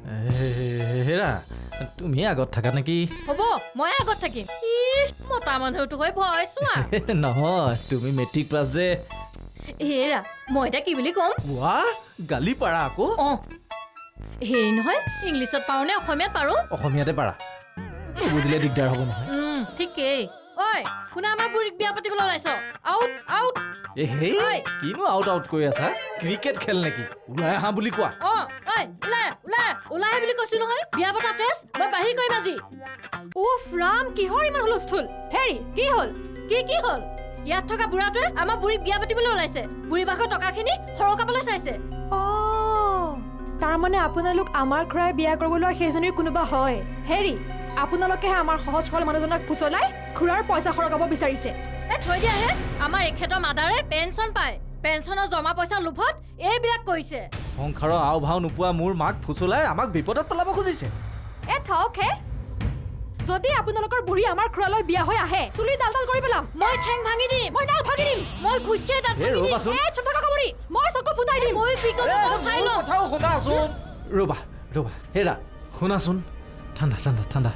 হেৰা তুমি আগত থাকা নেকি? হ'ব মই আগত থাকিম। মতা মানুহটো হৈ ভয় চোৱা। নহয় তুমি মেট্ৰিক পাছ যে। হেৰা মই এতিয়া কি বুলি ক'ম? ৱাহ গালি পাৰা আকৌ। অঁ হেৰি নহয়, ইংলিছত পাৰো নে অসমীয়াত পাৰো? অসমীয়াতে পাৰা, বুজিলে দিগদাৰ হ'ব নহয়। ঠিকেই। ঐ কোনে আমাৰ বুঢ়ীক বিয়া পাতিবলৈ ওলাইছ? Out out. হেই কিনো আউট আউট কৰি আছা? ক্ৰিকেট খেল নেকি? ওলাই আহা বুলি কোৱা। অঁ ঐ ওলাই ওলাই ওলাই আহে বুলি কৈছো নহয়। বিয়া পতা তেজ মই বাঢ়ি কৰিম আজি। উফ ৰাম কিহৰ ইমান হুলস্থুল? হেৰি কি হ'ল? কি হ'ল? ইয়াত থকা বুঢ়াটোৱে আমাৰ বুঢ়ীক বিয়া পাতিবলৈ ওলাইছে। বুঢ়ী ভাগৰ টকাখিনি সৰকাবলৈ চাইছে। তাৰমানে আপোনালোক আমাৰ খুৰাই বিয়া কৰিবলৈ সেইজনীৰ কোনোবা হয়। হেৰি আপোনালোকেহে আমাৰ সহজ সৰল মানুহজনক ফুচলাই খুৰাৰ পইচা সৰকাব বিচাৰিছে। থৈ দিয়া হে, আমাৰ এখেতৰ মাদাৰে পেঞ্চন পায়। পেঞ্চনৰ জমা পইচা লোভত এইবিলাক কৰিছে। সংসাৰৰ আও ভাও নোপোৱা মোৰ মাক ফুচলাই আমাক বিপদত পেলাব খুজিছে। থওক হে, যদি আপোনালোকৰ বুঢ়ী আমাৰ খুৰালৈ বিয়া হৈ আহে চুলি ডাল ডাল কৰি পেলাম। মই ঠেং ভাঙি দিম। মই ডাল ভাঙি দিম। মই খুচিয়ে দাঁত ভাঙি দিম। মই চকু ফুটাই দিম। মই কি কৰোঁ মই চাই লওঁ। কথাও শুনাচোন। ৰ'বা হেৰা শুনাচোন। ঠাণ্ডা ঠাণ্ডা ঠাণ্ডা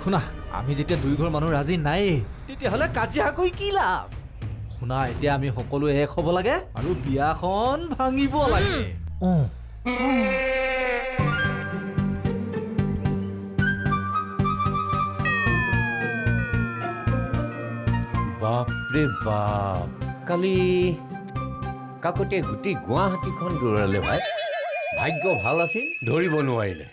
শুনা। আমি যেতিয়া দুই ঘৰ মানুহ ৰাজি নাই তেতিয়াহ'লে কাজিয়া কৰি কি লাভ? শুনা এতিয়া আমি সকলোৱে এক হ'ব লাগে আৰু বিয়াখন ভাঙিব লাগে। বাপৰে বাপ, কালি কাকতিয়ে গোটেই গুৱাহাটীখন দৌৰালে ভাই। ভাগ্য ভাল আছিল, ধৰিব নোৱাৰিলে।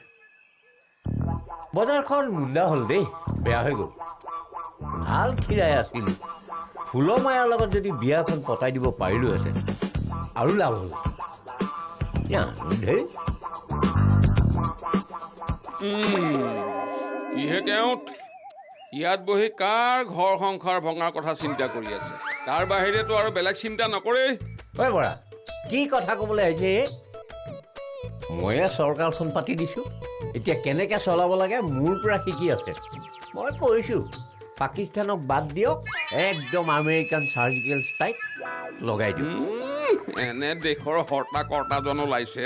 বজাৰখন মুন্দা হ'ল দেই, বেয়া হৈ গ'ল। ভাল খীৰাই আছিল। ফুলৰ মায়াৰ লগত যদি বিয়াখন পতাই দিব পাৰিলোহেঁতেন আৰু লাভ হ'ল। ধেই কিহে কেওঁত ইয়াত বহি কাৰ ঘৰ সংসাৰ ভঙাৰ কথা চিন্তা কৰি আছে? তাৰ বাহিৰেতো আৰু বেলেগ চিন্তা নকৰেই। ঐ বৰা, কি কথা ক'বলৈ আহিছে? ময়ে চৰকাৰখন পাতি দিছোঁ, এতিয়া কেনেকৈ চলাব লাগে মোৰ পৰা শিকি আছে। মই কৈছোঁ পাকিস্তানক বাদ দিয়ক, একদম আমেৰিকান চাৰ্জিকেল ষ্ট্ৰাইক লগাই দিওঁ। এনে দেশৰ হৰ্তা কৰ্তাজন ওলাইছে।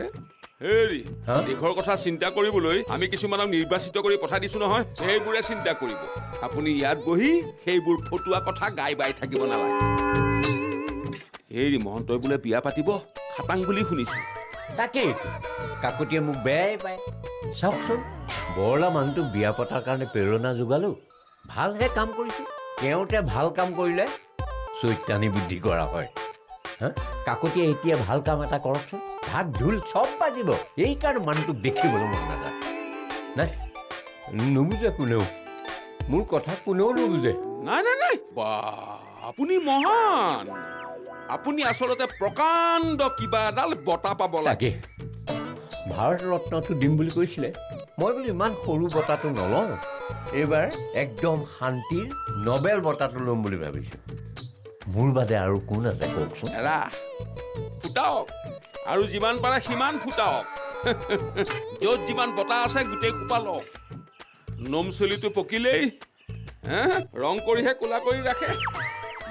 হেৰি দেশৰ কথা চিন্তা কৰিবলৈ আমি কিছুমানক নিৰ্বাচিত কৰি পঠাই দিছোঁ নহয়, সেইবোৰে চিন্তা কৰিব। আপুনি ইয়াত বহি সেইবোৰ ফটুৱা কথা গাই বাই থাকিব নালাগে। হেৰি মহন্তই বোলে বিয়া পাতিব খাটাং বুলি শুনিছোঁ। তাকেই কাকতিয়ে মোক বেয়াই পায়। চাওকচোন বৰলা মানুহটোক বিয়া পতাৰ কাৰণে প্ৰেৰণা যোগালোঁ। ভালহে কাম কৰিছোঁ। কেওঁতে ভাল কাম কৰিলে চৈতানি বুদ্ধি কৰা হয়। কাকতিয়ে এতিয়া ভাল কাম এটা কৰকচোন, ঢাক ঢোল চব বাজিব। এইকাৰণে মানুহটোক দেখিবলৈ মন নাযায়। নাই নুবুজে কোনেও, মোৰ কথা কোনেও নুবুজে। নাই বা আপুনি মহান। আপুনি আচলতে প্ৰকাণ্ড কিবা এডাল বঁটা পাব লাগে। ভাৰত ৰত্নটো দিম বুলি কৈছিলে, মই বোলো ইমান সৰু বঁটাটো নলওঁ। এইবাৰ একদম শান্তিৰ নবেল বঁটাটো ল'ম বুলি ভাবিছোঁ। মোৰ বাদে আৰু কোন আছে কওকচোন? এৰা ফুটাওক, আৰু যিমান পাৰে সিমান ফুটাওক। য'ত যিমান বঁটা আছে গোটেই সোপা লওক। নম চলিটো পকিলেই ৰং কৰিহে কোলা কৰি ৰাখে।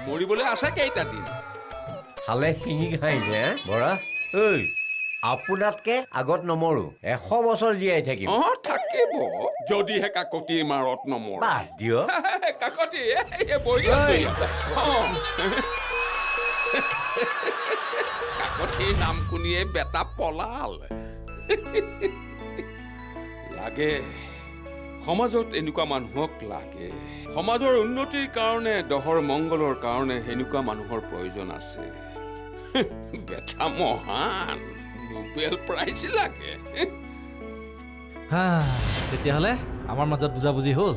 মৰিবলৈ আছে কেইটা দিন? খালে শিঙি ঘাঁহিছে বৰা। ঐ আপোনাতকে আগত নমৰো, 100 বছৰ জীয়াই থাকিম। থাকিব যদিহে কাকতিৰ মাৰত নমৰ। দিয়ক কাকতি বহি আছে। কাকতিৰ নাম শুনিয়ে বেটা পলাল। লাগে সমাজত এনেকুৱা মানুহক লাগে। সমাজৰ উন্নতিৰ কাৰণে, দহৰ মংগলৰ কাৰণে সেনেকুৱা মানুহৰ প্ৰয়োজন আছে। বেটা মহান, নোবেল প্ৰাইজ লাগে। তেতিয়াহ'লে আমাৰ মাজত বুজাবুজি হ'ল।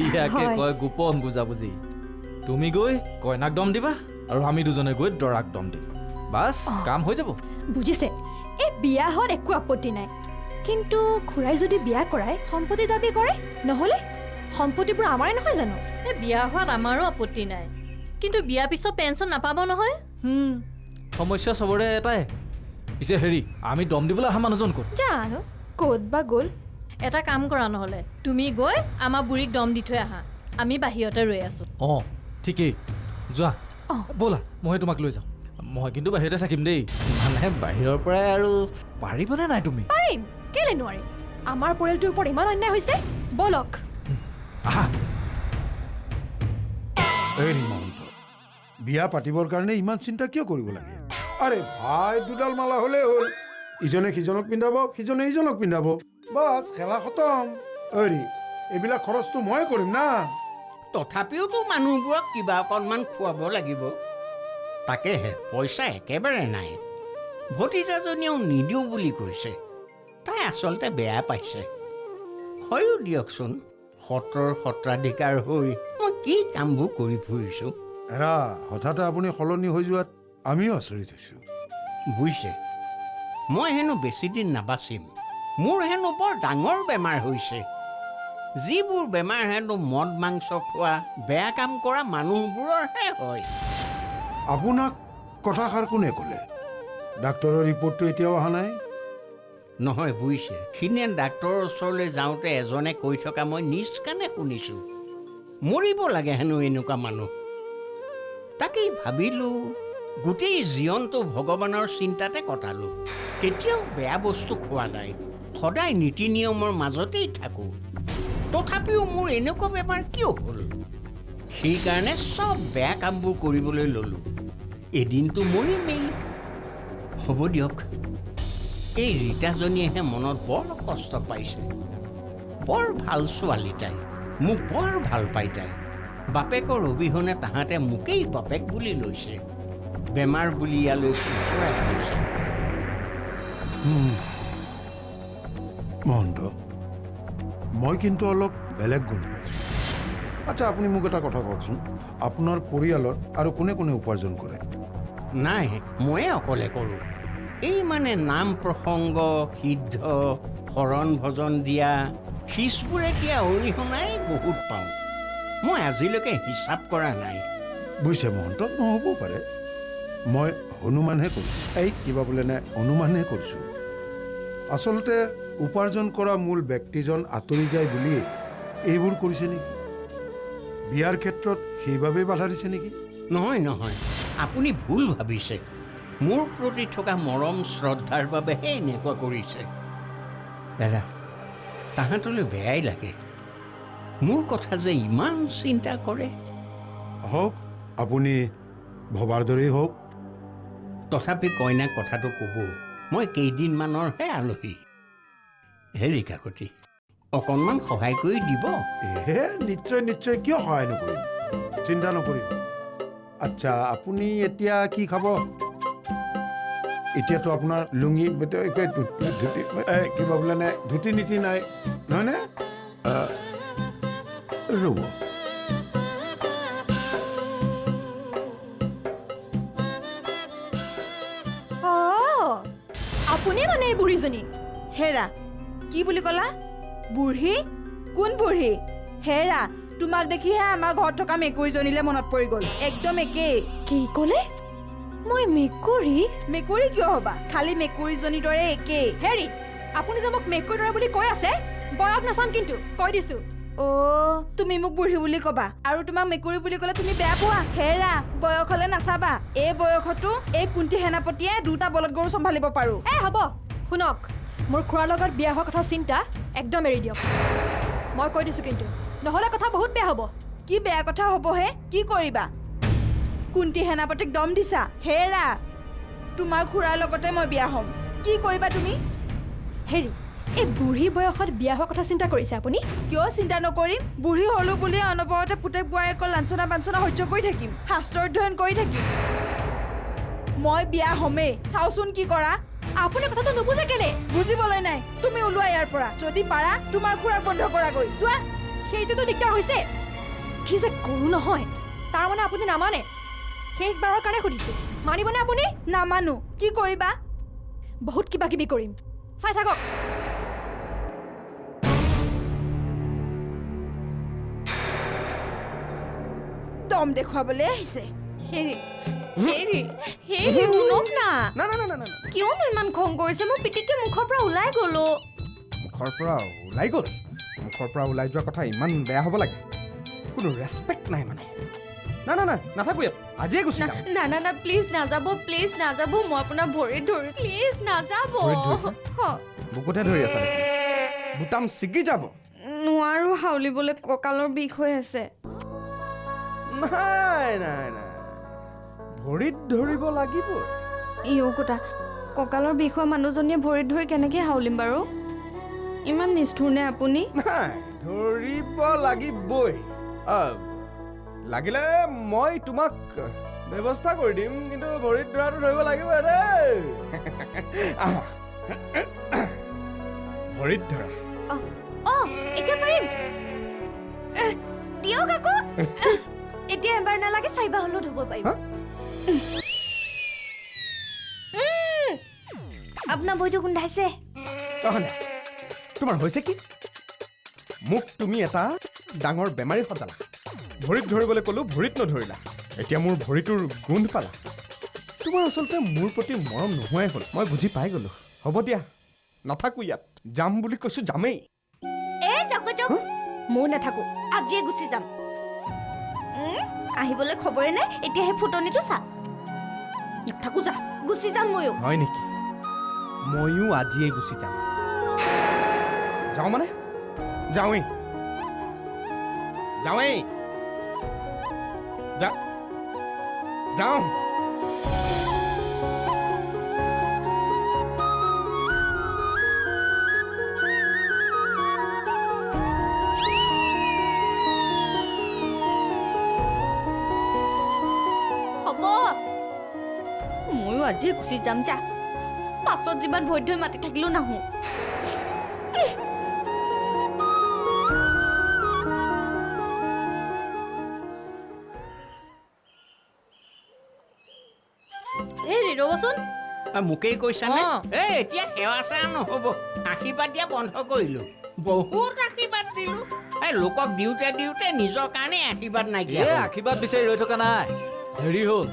ইয়াকে কয় গোপন বুজাবুজি। তুমি গৈ কইনাক দম দিবা আৰু আমি দুজনে গৈ দৰাক দম দিম। বাছ কাম হৈ যাব। বুজিছে, এই বিয়া হোৱাত একো আপত্তি নাই, কিন্তু খুৰাই যদি বিয়া কৰাই সম্পত্তি দাবী কৰে, নহ'লে সম্পত্তিবোৰ আমাৰে নহয় জানো? এই বিয়া হোৱাত আমাৰো আপত্তি নাই, কিন্তু বিয়া পিছত পেঞ্চন নাপাব নহয়। সমস্যা চবৰে এটাই। পিছে হেৰি আমি দম দিবলৈ অহা মানুহজন ক'ত? জানো ক'ত বা গ'ল। এটা কাম কৰা নহ'লে, তুমি গৈ আমাৰ বুঢ়ীক দম দি থৈ আহা। আমি বাহিৰতে ৰৈ আছোঁ। ঠিকেই, যোৱা ব'লা, মই তোমাক লৈ যাওঁ। মই কিন্তু বাহিৰতে থাকিম দেই। মানে বাহিৰৰ পৰাই আৰু পাৰিবনে নাই তুমি? পাৰিম, কেলে নোৱাৰিম। আমাৰ পৰিয়ালটোৰ ওপৰত ইমান অন্যায় হৈছে বলক আহা এই মহন্ত বিয়া পাতিবৰ কাৰণে ইমান চিন্তা কিয় কৰিব লাগে আৰে ভাই দুডাল মালা হ'লেই হ'ল ইজনে সিজনক পিন্ধাব সিজনে ইজনক পিন্ধাব বাছ খেলা খতম অৰি এইবিলাক খৰচটো মই কৰিম না তথাপিওতো মানুহবোৰক কিবা অকণমান খুৱাব লাগিব তাকেহে পইচা একেবাৰে নাই ভতিজাজনীয়েও নিদিওঁ বুলি কৈছে তাই আচলতে বেয়া পাইছে হয়ো দিয়কচোন সত্ৰৰ সত্ৰাধিকাৰ হৈ মই কি কামবোৰ কৰি ফুৰিছোঁ এৰা হঠাতে আপুনি সলনি হৈ যোৱাত আমিও আচৰিত হৈছোঁ বুজিছে মই হেনো বেছিদিন নাবাচিম মোৰ হেনো বৰ ডাঙৰ বেমাৰ হৈছে যিবোৰ বেমাৰ হেনো মদ মাংস খোৱা বেয়া কাম কৰা মানুহবোৰৰহে হয় আপোনাক কথাষাৰ কোনে ক'লে ডাক্তৰৰ ৰিপৰ্টটো এতিয়াও অহা নাই নহয় বুজিছে সিনে ডাক্তৰৰ ওচৰলৈ যাওঁতে এজনে কৈ থকা মই নিজ কাণে শুনিছোঁ মৰিব লাগে হেনো এনেকুৱা মানুহ তাকেই ভাবিলোঁ গোটেই জীৱনটো ভগৱানৰ চিন্তাতে কটালোঁ কেতিয়াও বেয়া বস্তু খোৱা নাই সদায় নীতি নিয়মৰ মাজতেই থাকোঁ তথাপিও মোৰ এনেকুৱা বেমাৰ কিয় হ'ল সেইকাৰণে চব বেয়া কামবোৰ কৰিবলৈ ল'লোঁ এদিনটো মৰিমেই হ'ব দিয়ক এই ৰীতাজনীয়েহে মনত বৰ কষ্ট পাইছে বৰ ভাল ছোৱালী তাই মোক বৰ ভাল পাই তাই বাপেকৰ অবিহনে তাহাঁতে মোকেই বাপেক বুলি লৈছে বেমাৰ বুলি ইয়ালৈ চৰাই লৈছে মহন্ত মই কিন্তু অলপ বেলেগ গুণ পাইছোঁ আচ্ছা আপুনি মোক এটা কথা কওকচোন আপোনাৰ পৰিয়ালত আৰু কোনে কোনে উপাৰ্জন কৰে নাই ময়ে অকলে কৰোঁ এই মানে নাম প্ৰসংগ সিদ্ধ শৰণ ভজন দিয়া শিচবোৰে দিয়া অৰিহণাই বহুত পাওঁ মই আজিলৈকে হিচাপ কৰা নাই বুজিছে মহন্ত নহ'বও পাৰে মই হনুমানহে কৰিছোঁ এই কিবা বোলে নে অনুমানহে কৰিছোঁ আচলতে উপাৰ্জন কৰা মূল ব্যক্তিজন আঁতৰি যায় বুলিয়েই এইবোৰ কৰিছে নেকি বিয়াৰ ক্ষেত্ৰত সেইবাবেই বাধা দিছে নেকি নহয় নহয় আপুনি ভুল ভাবিছে মোৰ প্ৰতি থকা মৰম শ্ৰদ্ধাৰ বাবেহে এনেকুৱা কৰিছে দাদা তাহাঁতলৈ বেয়াই লাগে মোৰ কথা যে ইমান চিন্তা কৰে হওক আপুনি ভবাৰ দৰেই হওক তথাপি কইনাক কথাটো ক'ব মই কেইদিনমানৰহে আলহী হেৰি কাকতি অকণমান সহায় কৰি দিব হে নিশ্চয় নিশ্চয় কিয় সহায় নকৰিম চিন্তা নকৰিম আচ্ছা আপুনি এতিয়া কি খাব এতিয়াতো আপোনাৰ লুঙি কিবা বোলে নে ধুতি নীতি নাই নহয়নে ৰ'ব আপুনি মানে এই বুঢ়ীজনী হেৰা কি বুলি ক'লা বুঢ়ী কোন বুঢ়ী হেৰা তোমাক দেখিহে আমাৰ ঘৰত থকা মেকুৰীজনীলে মনত পৰি গ'ল একদম একেই কি ক'লে মই মেকুৰী মেকুৰী কিয় হ'বা খালি মেকুৰীজনীৰ দৰে একেই হেৰি আপুনি যে মোক মেকুৰীৰ দৰে বুলি কৈ আছে বয়স নাচাম কিন্তু কৈ দিছোঁ তুমি মোক বুঢ়ী বুলি ক'বা আৰু তোমাক মেকুৰী বুলি ক'লে তুমি বেয়া পোৱা হেৰা বয়স হ'লে নাচাবা এই বয়সতো এই কুন্তি সেনাপতিয়ে দুটা বলদ গৰু চম্ভালিব পাৰো হ'ব শুনক মোৰ খুৰাৰ লগত বিয়া হোৱাৰ কথা চিন্তা একদম এৰি দিয়ক মই কৈ দিছোঁ কিন্তু নহ'লে কথা বহুত বেয়া হ'ব কি বেয়া কথা হ'বহে কি কৰিবা কুন্তি সেনাপতিক দম দিছা হেৰা তোমাৰ খুৰাৰ লগতে মই বিয়া হ'ম কি কৰিবা তুমি হেৰি এই বুঢ়ী বয়সত বিয়া হোৱাৰ কথা চিন্তা কৰিছে আপুনি কিয় চিন্তা নকৰিম বুঢ়ী হ'লো বুলি অনবৰতে পুতেক বোৱাৰীয়েকৰ লাঞ্ছনা বাঞ্ছনা সহ্য কৰি থাকিম শাস্ত্ৰ অধ্যয়ন কৰি থাকিম মই বিয়া হ'মেই চাওচোন কি কৰা আপুনি কথাটো নুবুজে কেলে বুজিবলৈ নাই তুমি ওলোৱা ইয়াৰ পৰা যদি পাৰা তোমাৰ খুৰাক বন্ধ কৰাগৈ যোৱা সেইটোতো দিগদাৰ হৈছে কি যে কৰোঁ নহয় তাৰমানে আপুনি নামানে শেষবাৰৰ কাৰণে সুধিছোঁ মানিবনে আপুনি নামানো কি কৰিবা বহুত কিবা কিবি কৰিম চাই থাকক দম দেখুৱাবলৈ আহিছে হেৰি হেৰি হেৰি শুনক না কিয়নো ইমান খং কৰিছে মই পিটিকে মুখৰ পৰা ওলাই গ'লো মুখৰ পৰা ওলাই গ'ল মুখৰ পৰা ওলাই যোৱা কথা ইমান বেয়া হ'ব লাগে কোনো ৰেচপেক্ট নাই মানে না না না নাথাকো ইয়াত আজিয়ে গুচি যাম না না না প্লিজ নাযাব মই আপোনাৰ ভৰিত ধৰি প্লিজ নাযাব ভৰিত ধৰিছে? বুকুতে ধৰি আছা বুটাম ছিগি যাব। নোৱাৰো হাউলিবলৈ, কঁকালৰ বিষ হৈ আছে। নাই নাই নাই, ভৰিত ধৰিব লাগিবই। ইয়কুটা, কঁকালৰ বিষ হোৱা মানুহজনীয়ে ভৰিত ধৰি কেনেকৈ হাউলিম বাৰু? ইমান নিষ্ঠুৰ নে আপুনি? নাই, ধৰিব লাগিবই। লাগিলে মই তোমাক ব্যৱস্থা কৰি দিম, কিন্তু ভৰিত ধৰাটো ধৰিব লাগিব দেই। আহা। ভৰিত ধৰা। এতিয়া পাৰিম। দিয়ক আকৌ। এতিয়া এবাৰ নালাগে, চাৰিবাৰ হ'লেও ধুব পাৰিম। আপোনাৰ বৈটো গোন্ধাইছে। তোমাৰ হৈছে কি? মোক তুমি এটা ডাঙৰ বেমাৰী সজালা। ভৰিত ধৰিবলৈ ক'লো, ভৰিত নধৰিলা। এতিয়া মোৰ ভৰিটোৰ গোন্ধ পালা। তোমাৰ আচলতে মোৰ প্ৰতি মৰম নোহোৱাই হ'ল, মই বুজি পাই গ'লো। হ'ব দিয়া, নাথাকো ইয়াত। যাম বুলি কৈছো, যামেই। যাওক। ময়ো নাথাকো, আজিয়ে গুচি যাম। আহিবলৈ খবৰে নাই, এতিয়া সেই ফুটনিটো চা। নাথাকো, যা, গুচি যাম ময়ো। হয় নেকি? ময়ো আজিয়েই গুচি যাম। যাওঁ মানে যাওঁৱেই। যাওঁ। হ'ব, ময়ো আজিয়ে গুচি যাম, যা। পাছত যিমান ভৰি ধৰি মাতি থাকিলেও নাহো। ৰ'বচোন, মোকেই কৈছানে? এতিয়া সেৱা চেৱা নহ'ব, আশীৰ্বাদ দিয়া বন্ধ কৰিলো। বহুত আশীৰ্বাদ দিলো, লোকক দিওঁতে দিওঁতে নিজৰ কাৰণে আশীৰ্বাদ নাইকিয়া। আশীৰ্বাদ বিচাৰি ৰৈ থকা নাই, হেৰি হ'ল।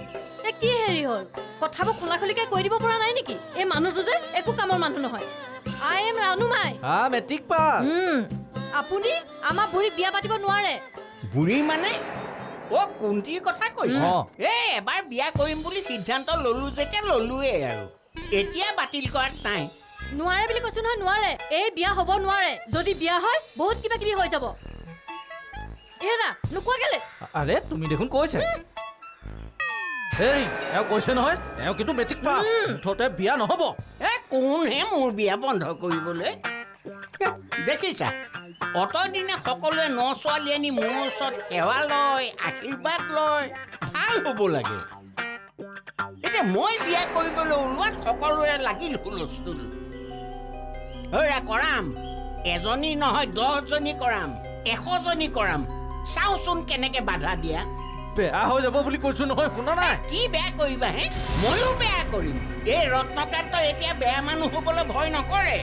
কি হেৰি হ'ল? কথাবোৰ খোলা খুলিকে কৈ দিব পৰা নাই নেকি? এই মানুহটো যে একো কামৰ মানুহ নহয়। I am Ranumai. Matric pass. আপুনি আমাৰ বুঢ়ী বিয়া পাতিব নোৱাৰে। বুঢ়ী মানে? কোনটিৰ কথা কৈছ? এবাৰ বিয়া কৰিম বুলি সিদ্ধান্ত ললো যেতিয়া ললোৱেই আৰু, এতিয়া বাতিল কৰাত নাই। নোৱাৰে বুলি কৈছো নহয়, নোৱাৰে। এই বিয়া হ'ব নোৱাৰে। যদি বিয়া হয় বহুত কিবা কিবি হৈ যাব। এৰা নোকোৱা কেলে? আৰে তুমি দেখোন কৈছে। এওঁ কৈছে নহয়, এওঁ কিন্তু মেট্ৰিক পাছ। মুঠতে বিয়া নহ'ব। কোনহে মোৰ বিয়া বন্ধ কৰিবলৈ? দেখিছা, অতদিনে সকলোৱে ন ছোৱালী আনি মোৰ ওচৰত সেৱা লয়, আশীৰ্বাদ লয়, ভাল হ'ব লাগে। এতিয়া মই বিয়া কৰিবলৈ ওলোৱাত সকলোৰে লাগিল হুলস্থুল। কৰাম, এজনী নহয় 10জনী কৰাম, 100জনী কৰাম। চাওচোন কেনেকে বাধা দিয়া। বেয়া হৈ যাব বুলি কৈছো নহয়, শুনা নাই? কি বেয়া কৰিবা হে? ময়ো বেয়া কৰিম। এই ৰত্নকান্ত এতিয়া বেয়া মানুহ হ'বলৈ ভয় নকৰে।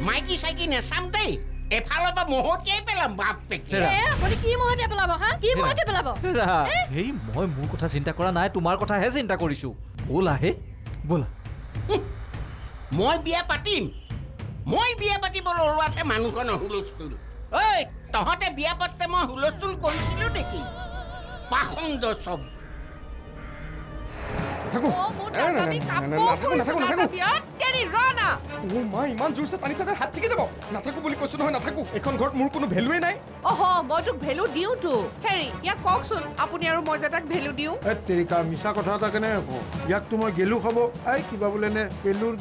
মাইকী চাইকী নেচাম দেই, এফালৰ পৰা মহতিয়াই পেলাম। বাপ আপুনি কি মহতিয়াই পেলাব? কি মহতিয়াই পেলাব? মই মোৰ কথা চিন্তা কৰা নাই, তোমাৰ কথাহে চিন্তা কৰিছো। ব'লা ব'লা। মই বিয়া পাতিম। মই বিয়া পাতিবলৈ ওলোৱাতহে মানুহখনৰ হুলস্থুল। তহঁতে বিয়া পাতোতে মই হুলস্থুল কৰিছিলো নেকি? পাখন্দ চব। ইমান জোৰছে টানিছা যে হাত ছিগি যাব। নাথাকো বুলি কৈছো নহয়, নাথাকো। এইখন ঘৰত মোৰ কোনো ভেলুৱে নাই। মই তোক ভেলু দিওঁতো। হেৰি, ইয়াক কওকচোন, আপুনি আৰু মই যে তাক ভেলু দিওঁ। তেৰিকা মিছা কথা এটা কেনেকৈ কওঁ? ইয়াকতো মই গেলু খাব, কিবা বোলে নে পেলুৰ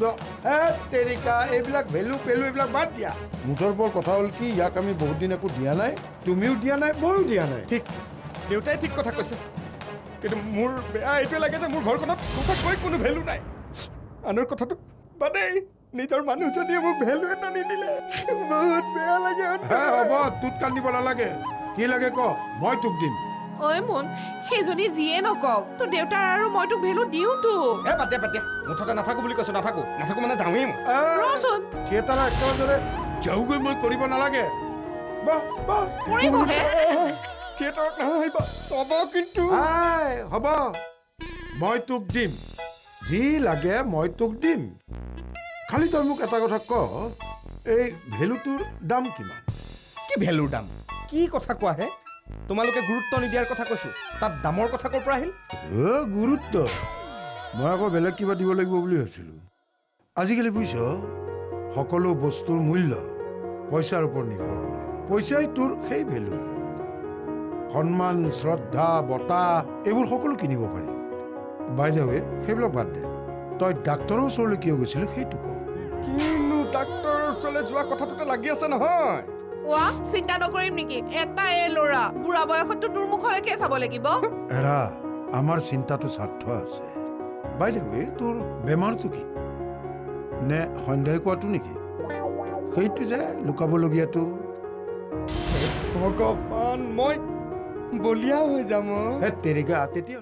তেৰিকা, এইবিলাক ভেলু পেলু এইবিলাক বাদ দিয়া। মুঠৰ ওপৰত কথা হ'ল কি, ইয়াক আমি বহুত দিন একো দিয়া নাই, তুমিও দিয়া নাই, ময়ো দিয়া নাই। ঠিক, দেউতাই ঠিক কথা কৈছে। কিন্তু মোৰ বেয়া এইটোৱে লাগে যে মোৰ ঘৰখনত সঁচাকৈ কোনো ভেলু নাই। আনৰ কথাটো বাদেই, নিজৰ মানুহজনীয়ে মোক ভেলু এটা নিদিলে বহুত বেয়া লাগে। হ'ব, তোক কান্দিব নালাগে। কি লাগে ক, মই তোক দিম। মোন, সেইজনী যিয়ে নকওক, তোৰ দেউতাৰ আৰু মই তোক ভেলু দিওঁতো। বাদ দিয়া, মুঠতে নাথাকো বুলি কৈছো। নাথাকো মানে যাওঁৱেই মই। ৰচোন, থিয়েটাৰ একেবাৰে যাওগৈ মই কৰিব নালাগে। থিয়েটাৰত নাহিবা, চাব কিন্তু। হ'ব, মই তোক দিম, যি লাগে মই তোক দিম। খালি তই মোক এটা কথা ক, এই ভেলুটোৰ দাম কিমান? কি ভেলুৰ দাম? কি কথা কোৱা হে? তোমালোকে গুৰুত্ব নিদিয়াৰ কথা কৈছো, তাত দামৰ কথা ক'ৰ পৰা আহিল? গুৰুত্ব? মই আকৌ বেলেগ কিবা দিব লাগিব বুলি ভাবিছিলো। আজিকালি বুজিছ, সকলো বস্তুৰ মূল্য পইচাৰ ওপৰত নিৰ্ভৰ কৰে পইচাই তোৰ সেই ভেলু সন্মান শ্ৰদ্ধা বঁটা এইবোৰ সকলো কিনিব পাৰি বাই দ্য ৱে সেইবিলাক বাদ দে তই ডাক্তৰৰ ওচৰলৈ কিয় গৈছিলি সেইটো ক কিনো ডাক্তৰৰ ওচৰলৈ যোৱা কথাটোতে লাগি আছে নহয় ৱা চিন্তা নকৰিম নেকি এটাই ল'ৰা বুঢ়া বয়সততো তোৰ মুখলৈকে চাব লাগিব এৰা আমাৰ চিন্তাটো স্বাৰ্থ আছে বাই দ্য ৱে তোৰ বেমাৰটো কি নে সন্দেহ কোৱাটো নেকি সেইটো যে লুকাবলগীয়াটো ভগৱান মই বলিয়া হৈ যাম তেৰিকা তেতিয়া